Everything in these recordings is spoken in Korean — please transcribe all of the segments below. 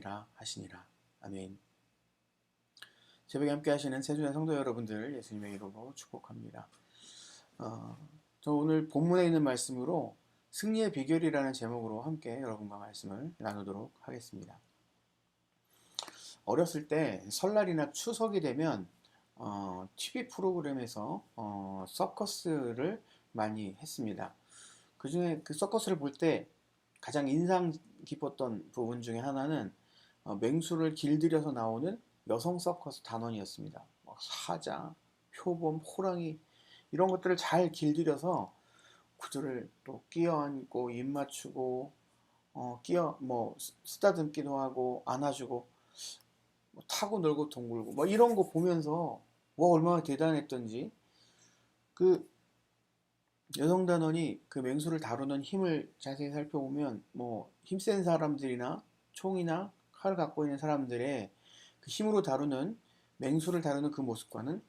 아니라 하시니라. 아멘. 새벽에 함께 하시는 세주의 성도 여러분들 예수님의 이름으로 축복합니다. 저 오늘 본문에 있는 말씀으로 승리의 비결이라는 제목으로 함께 여러분과 말씀을 나누도록 하겠습니다. 어렸을 때 설날이나 추석이 되면 TV 프로그램에서 서커스를 많이 했습니다. 그중에 그 서커스를 볼 때 가장 인상 깊었던 부분 중에 하나는 맹수를 길들여서 나오는 여성 서커스 단원이었습니다. 사자, 표범, 호랑이 이런 것들을 잘 길들여서 구두를 또 끼어 앉고 입 맞추고 끼어 쓰다듬기도 하고 안아주고 타고 놀고 둥글고 이런 거 보면서 얼마나 대단했던지 그 여성 단원이 그 맹수를 다루는 힘을 자세히 살펴보면 힘센 사람들이나 총이나 칼을 갖고 있는 사람들의 그 힘으로 다루는 맹수를 다루는 그 모습과는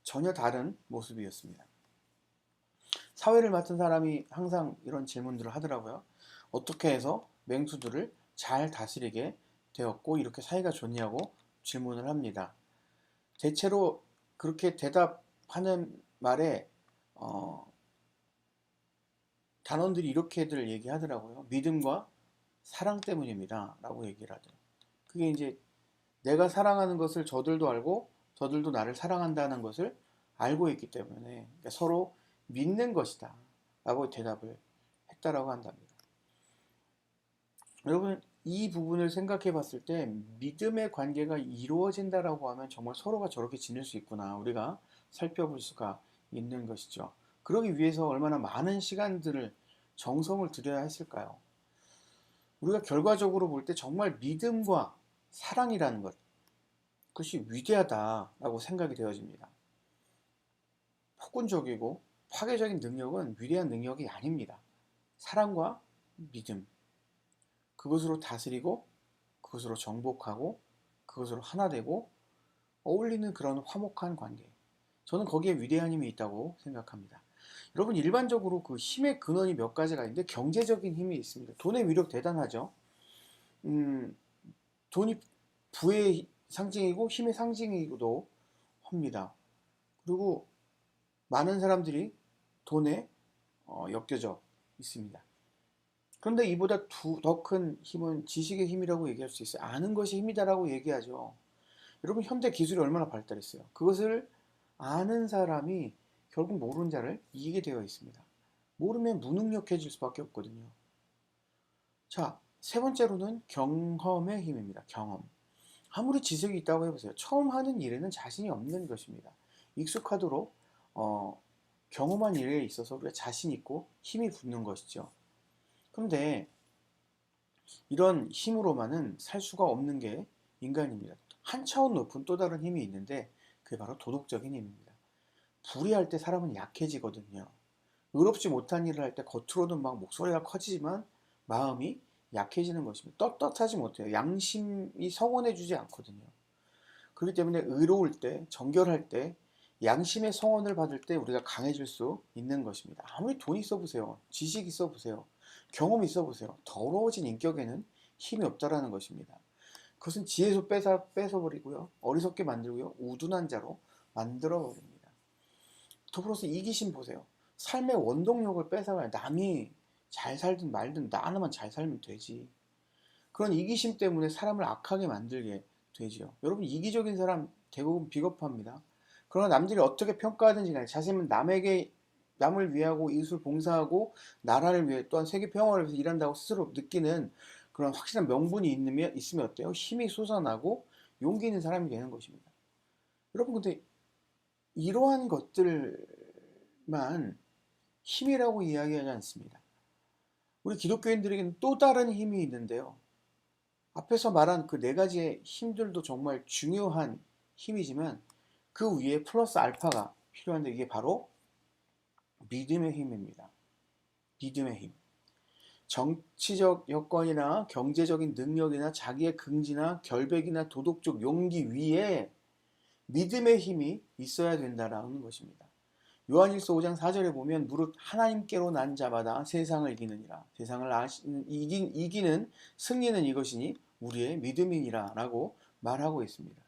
전혀 다른 모습이었습니다. 사회를 맡은 사람이 항상 이런 질문들을 하더라고요. 어떻게 해서 맹수들을 잘 다스리게 되었고 이렇게 사이가 좋냐고 질문을 합니다. 대체로 그렇게 대답하는 말에 단원들이 이렇게들 얘기하더라고요. 믿음과 사랑 때문입니다 라고 얘기를 하더라고요. 그게 이제 내가 사랑하는 것을 저들도 알고 저들도 나를 사랑한다는 것을 알고 있기 때문에 그러니까 서로 믿는 것이다 라고 대답을 했다라고 한답니다. 여러분 이 부분을 생각해 봤을 때 믿음의 관계가 이루어진다라고 하면 정말 서로가 저렇게 지낼 수 있구나 우리가 살펴볼 수가 있는 것이죠. 그러기 위해서 얼마나 많은 시간들을 정성을 들여야 했을까요? 우리가 결과적으로 볼 때 정말 믿음과 사랑이라는 것 그것이 위대하다라고 생각이 되어집니다. 폭군적이고 파괴적인 능력은 위대한 능력이 아닙니다. 사랑과 믿음 그것으로 다스리고 그것으로 정복하고 그것으로 하나 되고 어울리는 그런 화목한 관계 저는 거기에 위대한 힘이 있다고 생각합니다. 여러분 일반적으로 그 힘의 근원이 몇 가지가 있는데 경제적인 힘이 있습니다. 돈의 위력 대단하죠. 돈이 부의 상징이고 힘의 상징이기도 합니다. 그리고 많은 사람들이 돈에 엮여져 있습니다. 그런데 이보다 더 큰 힘은 지식의 힘이라고 얘기할 수 있어요. 아는 것이 힘이다라고 얘기하죠. 여러분 현대 기술이 얼마나 발달했어요. 그것을 아는 사람이 결국 모르는 자를 이기게 되어 있습니다. 모르면 무능력해질 수밖에 없거든요. 자, 세 번째로는 경험의 힘입니다. 경험. 아무리 지식이 있다고 해보세요. 처음 하는 일에는 자신이 없는 것입니다. 익숙하도록 경험한 일에 있어서 우리가 자신 있고 힘이 붙는 것이죠. 그런데 이런 힘으로만은 살 수가 없는 게 인간입니다. 한 차원 높은 또 다른 힘이 있는데 그게 바로 도덕적인 힘입니다. 불의할 때 사람은 약해지거든요. 의롭지 못한 일을 할 때 겉으로는 막 목소리가 커지지만 마음이 약해지는 것입니다. 떳떳하지 못해요. 양심이 성원해주지 않거든요. 그렇기 때문에 의로울 때, 정결할 때, 양심의 성원을 받을 때 우리가 강해질 수 있는 것입니다. 아무리 돈 있어 보세요. 지식 있어 보세요. 경험 있어 보세요. 더러워진 인격에는 힘이 없다라는 것입니다. 그것은 지혜에서 뺏어버리고요. 어리석게 만들고요. 우둔한 자로 만들어버립니다. 더불어서 이기심 보세요. 삶의 원동력을 뺏어가요. 남이 잘 살든 말든 나 하나만 잘 살면 되지. 그런 이기심 때문에 사람을 악하게 만들게 되지요. 여러분 이기적인 사람 대부분 비겁합니다. 그러나 남들이 어떻게 평가하든지 간에 자신은 남을 위하고 이웃을 봉사하고 나라를 위해 또한 세계 평화를 위해서 일한다고 스스로 느끼는 그런 확실한 명분이 있으면 어때요? 힘이 솟아나고 용기 있는 사람이 되는 것입니다. 여러분 근데 이러한 것들만 힘이라고 이야기하지 않습니다. 우리 기독교인들에게는 또 다른 힘이 있는데요. 앞에서 말한 그 네 가지의 힘들도 정말 중요한 힘이지만 그 위에 플러스 알파가 필요한데 이게 바로 믿음의 힘입니다. 믿음의 힘. 정치적 여건이나 경제적인 능력이나 자기의 긍지나 결백이나 도덕적 용기 위에 믿음의 힘이 있어야 된다라는 것입니다. 요한일서 5장 4절에 보면 무릇 하나님께로 난 자마다 세상을 이기느니라. 세상을 이기는 승리는 이것이니 우리의 믿음이니라 라고 말하고 있습니다.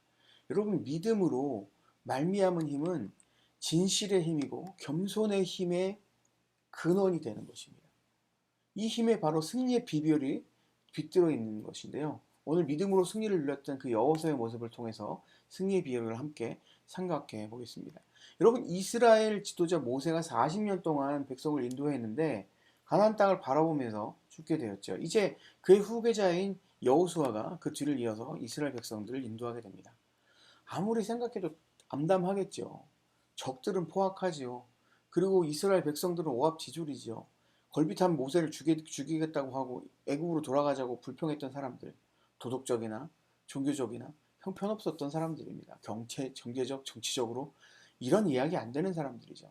여러분, 믿음으로 말미암은 힘은 진실의 힘이고 겸손의 힘의 근원이 되는 것입니다. 이 힘에 바로 승리의 비결이 깃들어 있는 것인데요. 오늘 믿음으로 승리를 누렸던 그 여호수아의 모습을 통해서 승리의 비결을 함께 생각해 보겠습니다. 여러분, 이스라엘 지도자 모세가 40년 동안 백성을 인도했는데 가나안 땅을 바라보면서 죽게 되었죠. 이제 그의 후계자인 여호수아가 그 뒤를 이어서 이스라엘 백성들을 인도하게 됩니다. 아무리 생각해도 암담하겠죠. 적들은 포악하지요. 그리고 이스라엘 백성들은 오합지졸이지요. 걸핏하면 모세를 죽이겠다고 하고 애국으로 돌아가자고 불평했던 사람들, 도덕적이나 종교적이나 형편없었던 사람들입니다. 경제적, 정치적으로 이런 이야기 안 되는 사람들이죠.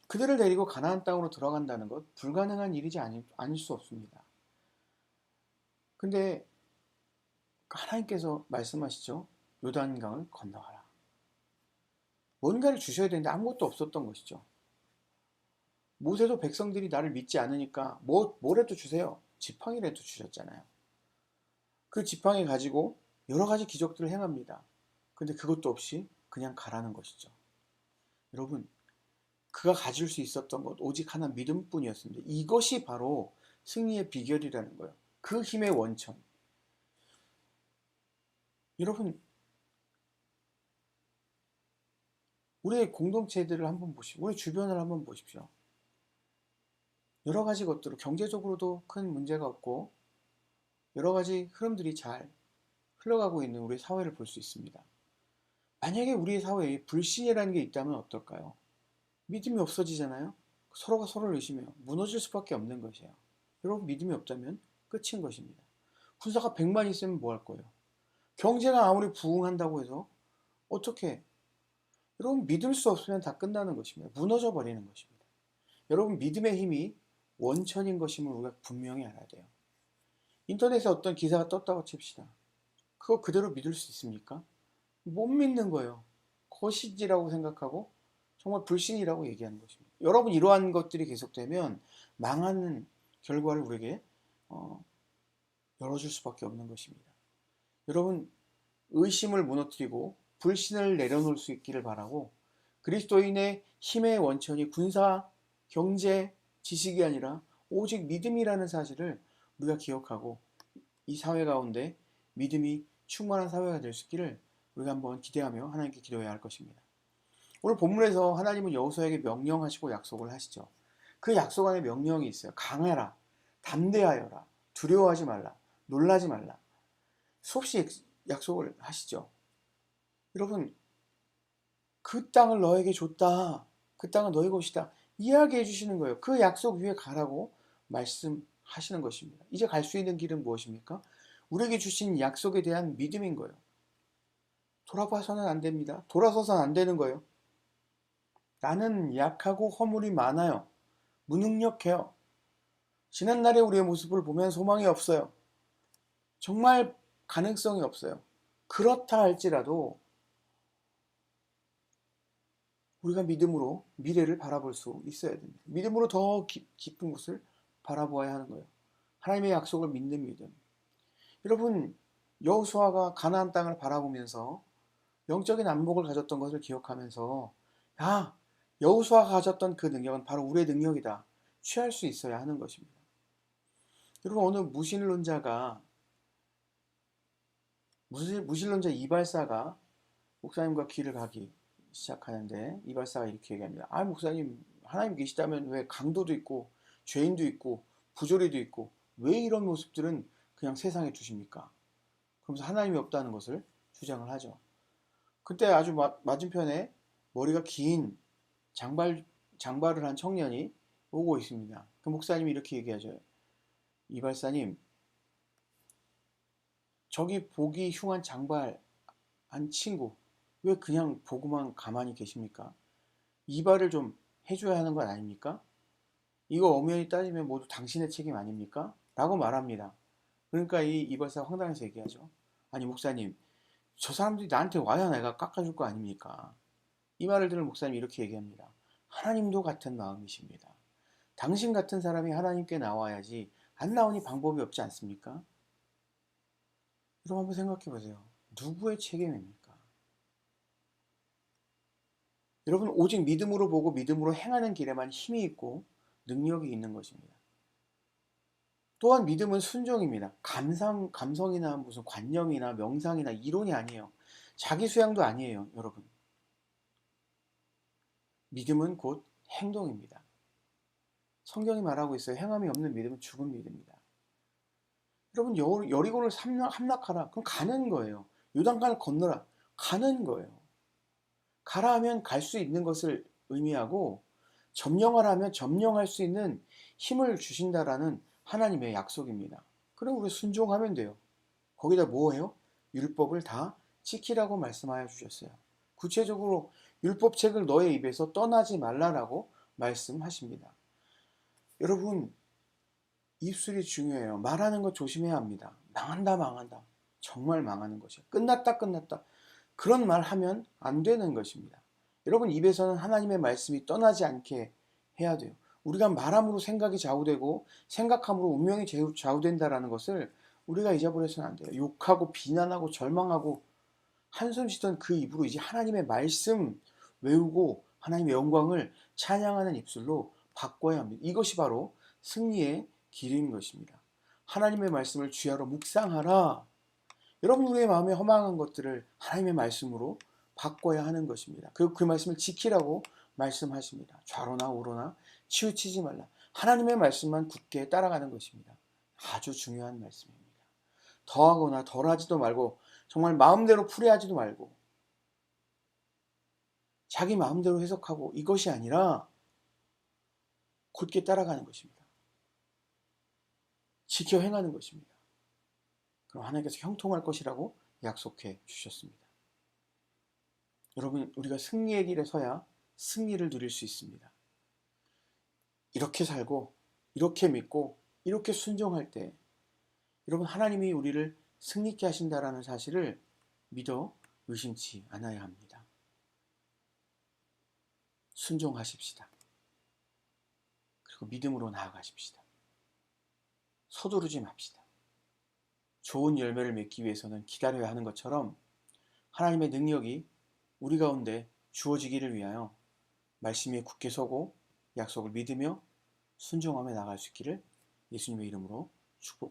그들을 데리고 가나안 땅으로 들어간다는 것 불가능한 일이지 아닐 수 없습니다. 근데 하나님께서 말씀하시죠. 요단강을 건너가라. 뭔가를 주셔야 되는데 아무것도 없었던 것이죠. 모세도 백성들이 나를 믿지 않으니까 뭐라도 주세요. 지팡이라도 주셨잖아요. 그 지팡이 가지고 여러 가지 기적들을 행합니다. 근데 그것도 없이 그냥 가라는 것이죠. 여러분, 그가 가질 수 있었던 것 오직 하나 믿음뿐이었습니다. 이것이 바로 승리의 비결이라는 거예요. 그 힘의 원천. 여러분, 우리의 공동체들을 한번 보십시오. 우리 주변을 한번 보십시오. 여러 가지 것들로 경제적으로도 큰 문제가 없고 여러 가지 흐름들이 잘 흘러가고 있는 우리 사회를 볼 수 있습니다. 만약에 우리의 사회에 불신이라는 게 있다면 어떨까요? 믿음이 없어지잖아요. 서로가 서로를 의심해요. 무너질 수밖에 없는 것이에요. 여러분, 믿음이 없다면 끝인 것입니다. 군사가 100만 있으면 뭐 할 거예요? 경제가 아무리 부흥한다고 해서 어떻게, 여러분, 믿을 수 없으면 다 끝나는 것입니다. 무너져 버리는 것입니다. 여러분, 믿음의 힘이 원천인 것임을 우리가 분명히 알아야 돼요. 인터넷에 어떤 기사가 떴다고 칩시다. 그거 그대로 믿을 수 있습니까? 못 믿는 거예요. 거시기라고 생각하고 정말 불신이라고 얘기하는 것입니다. 여러분, 이러한 것들이 계속되면 망하는 결과를 우리에게 열어줄 수밖에 없는 것입니다. 여러분, 의심을 무너뜨리고 불신을 내려놓을 수 있기를 바라고, 그리스도인의 힘의 원천이 군사, 경제, 지식이 아니라 오직 믿음이라는 사실을 우리가 기억하고 이 사회 가운데 믿음이 충만한 사회가 될 수 있기를 우리가 한번 기대하며 하나님께 기도해야 할 것입니다. 오늘 본문에서 하나님은 여호수아에게 명령하시고 약속을 하시죠. 그 약속 안에 명령이 있어요. 강해라, 담대하여라, 두려워하지 말라, 놀라지 말라. 수없이 약속을 하시죠. 여러분, 그 땅을 너에게 줬다. 그 땅은 너의 것이다. 이야기해 주시는 거예요. 그 약속 위에 가라고 말씀하시는 것입니다. 이제 갈 수 있는 길은 무엇입니까? 우리에게 주신 약속에 대한 믿음인 거예요. 돌아봐서는 안 됩니다. 돌아서서는 안 되는 거예요. 나는 약하고 허물이 많아요. 무능력해요. 지난날의 우리의 모습을 보면 소망이 없어요. 정말 가능성이 없어요. 그렇다 할지라도 우리가 믿음으로 미래를 바라볼 수 있어야 됩니다. 믿음으로 더 깊은 곳을 바라보아야 하는 거예요. 하나님의 약속을 믿는 믿음. 여러분, 여호수아가 가나안 땅을 바라보면서 영적인 안목을 가졌던 것을 기억하면서, 야, 여호수아가 가졌던 그 능력은 바로 우리의 능력이다. 취할 수 있어야 하는 것입니다. 여러분, 어느 무신론자 이발사가 목사님과 길을 가기 시작하는데, 이발사가 이렇게 얘기합니다. 아, 목사님, 하나님 계시다면 왜 강도도 있고 죄인도 있고 부조리도 있고 왜 이런 모습들은 그냥 세상에 두십니까? 그러면서 하나님이 없다는 것을 주장을 하죠. 그때 아주 맞은편에 머리가 긴 장발을 한 청년이 오고 있습니다. 그 목사님이 이렇게 얘기하죠. 이발사님, 저기 보기 흉한 장발 한 친구 왜 그냥 보고만 가만히 계십니까? 이발을 좀 해줘야 하는 건 아닙니까? 이거 엄연히 따지면 모두 당신의 책임 아닙니까? 라고 말합니다. 그러니까 이 이발사가 황당해서 얘기하죠. 아니, 목사님, 저 사람들이 나한테 와야 내가 깎아줄 거 아닙니까? 이 말을 들은 목사님이 이렇게 얘기합니다. 하나님도 같은 마음이십니다. 당신 같은 사람이 하나님께 나와야지 안 나오니 방법이 없지 않습니까? 여러분 한번 생각해 보세요. 누구의 책임입니까? 여러분 오직 믿음으로 보고 믿음으로 행하는 길에만 힘이 있고 능력이 있는 것입니다. 또한 믿음은 순종입니다. 감성이나 무슨 관념이나 명상이나 이론이 아니에요. 자기 수양도 아니에요, 여러분. 믿음은 곧 행동입니다. 성경이 말하고 있어요. 행함이 없는 믿음은 죽은 믿음입니다. 여러분 여리고를 함락하라. 그럼 가는 거예요. 요단강을 건너라. 가는 거예요. 가라 하면 갈 수 있는 것을 의미하고 점령하라 하면 점령할 수 있는 힘을 주신다라는 하나님의 약속입니다. 그럼 우리 순종하면 돼요. 거기다 뭐예요? 율법을 다 지키라고 말씀하여 주셨어요. 구체적으로 율법책을 너의 입에서 떠나지 말라라고 말씀하십니다. 여러분 입술이 중요해요. 말하는 거 조심해야 합니다. 망한다 망한다. 정말 망하는 것이에요. 끝났다 끝났다. 그런 말 하면 안 되는 것입니다. 여러분 입에서는 하나님의 말씀이 떠나지 않게 해야 돼요. 우리가 말함으로 생각이 좌우되고 생각함으로 운명이 좌우된다라는 것을 우리가 잊어버려서는 안 돼요. 욕하고 비난하고 절망하고 한숨 쉬던 그 입으로 이제 하나님의 말씀 외우고 하나님의 영광을 찬양하는 입술로 바꿔야 합니다. 이것이 바로 승리의 길인 것입니다. 하나님의 말씀을 주야로 묵상하라. 여러분 우리의 마음에 허망한 것들을 하나님의 말씀으로 바꿔야 하는 것입니다. 그리고 그 말씀을 지키라고 말씀하십니다. 좌로나 우로나 치우치지 말라. 하나님의 말씀만 굳게 따라가는 것입니다. 아주 중요한 말씀입니다. 더하거나 덜하지도 말고 정말 마음대로 풀이하지도 말고 자기 마음대로 해석하고 이것이 아니라 굳게 따라가는 것입니다. 지켜 행하는 것입니다. 그럼 하나님께서 형통할 것이라고 약속해 주셨습니다. 여러분 우리가 승리의 길에 서야 승리를 누릴 수 있습니다. 이렇게 살고 이렇게 믿고 이렇게 순종할 때 여러분 하나님이 우리를 승리케 하신다라는 사실을 믿어 의심치 않아야 합니다. 순종하십시다. 그리고 믿음으로 나아가십시다. 서두르지 맙시다. 좋은 열매를 맺기 위해서는 기다려야 하는 것처럼 하나님의 능력이 우리 가운데 주어지기를 위하여 말씀에 굳게 서고 약속을 믿으며 순종하며 나갈 수 있기를 예수님의 이름으로 축복합니다.